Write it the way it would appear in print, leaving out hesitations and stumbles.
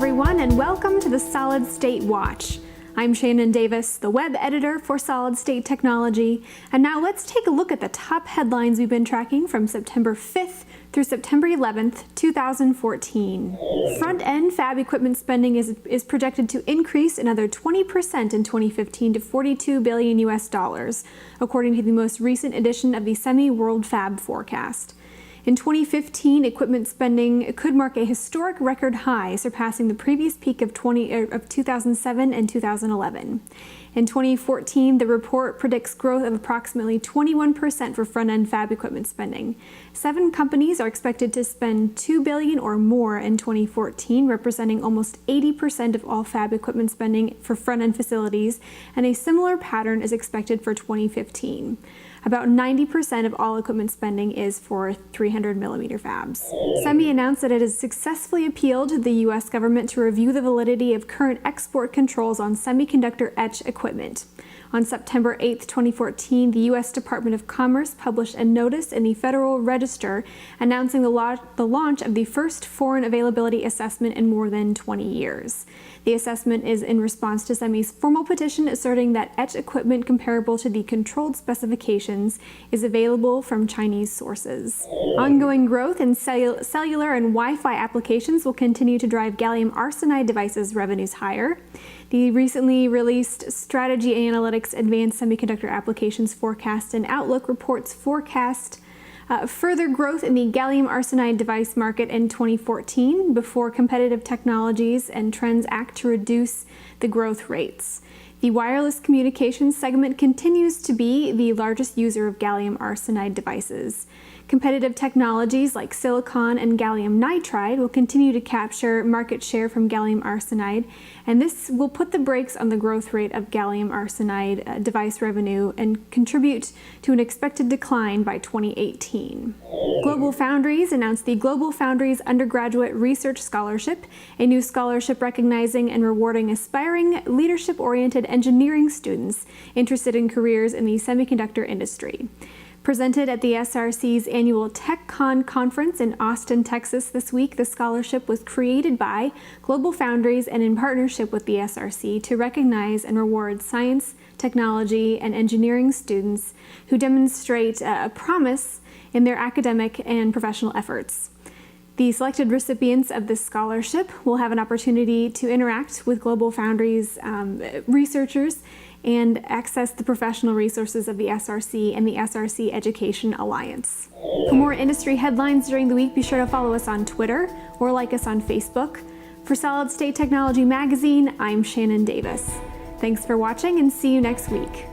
everyone, and welcome to the Solid State Watch. I'm Shannon Davis, the web editor for Solid State Technology, and now let's take a look at the top headlines we've been tracking from September 5th through September 11th, 2014. Front-end fab equipment spending is projected to increase another 20% in 2015 to $42 billion US, according to the most recent edition of the Semi World Fab Forecast. In 2015, equipment spending could mark a historic record high, surpassing the previous peak of 2007 and 2011. In 2014, the report predicts growth of approximately 21% for front-end fab equipment spending. 7 companies are expected to spend $2 billion or more in 2014, representing almost 80% of all fab equipment spending for front-end facilities, and a similar pattern is expected for 2015. About 90% of all equipment spending is for 300mm fabs. SEMI announced that it has successfully appealed to the U.S. government to review the validity of current export controls on semiconductor etch equipment. On September 8, 2014, the U.S. Department of Commerce published a notice in the Federal Register announcing the launch of the first foreign availability assessment in more than 20 years. The assessment is in response to SEMI's formal petition asserting that etch equipment comparable to the controlled specifications is available from Chinese sources. Ongoing growth in cellular and Wi-Fi applications will continue to drive gallium arsenide devices revenues higher. The recently released Strategy Analytics Advanced Semiconductor Applications Forecast and Outlook reports further growth in the gallium arsenide device market in 2014 before competitive technologies and trends act to reduce the growth rates. The wireless communications segment continues to be the largest user of gallium arsenide devices. Competitive technologies like silicon and gallium nitride will continue to capture market share from gallium arsenide, and this will put the brakes on the growth rate of gallium arsenide device revenue and contribute to an expected decline by 2018. GlobalFoundries announced the GlobalFoundries Undergraduate Research Scholarship, a new scholarship recognizing and rewarding aspiring leadership-oriented engineering students interested in careers in the semiconductor industry. Presented at the SRC's annual TechCon conference in Austin, Texas this week, the scholarship was created by GlobalFoundries and in partnership with the SRC to recognize and reward science, technology, and engineering students who demonstrate a promise in their academic and professional efforts. The selected recipients of this scholarship will have an opportunity to interact with GlobalFoundries researchers and access the professional resources of the SRC and the SRC Education Alliance. For more industry headlines during the week, be sure to follow us on Twitter or like us on Facebook. For Solid State Technology Magazine, I'm Shannon Davis. Thanks for watching and see you next week.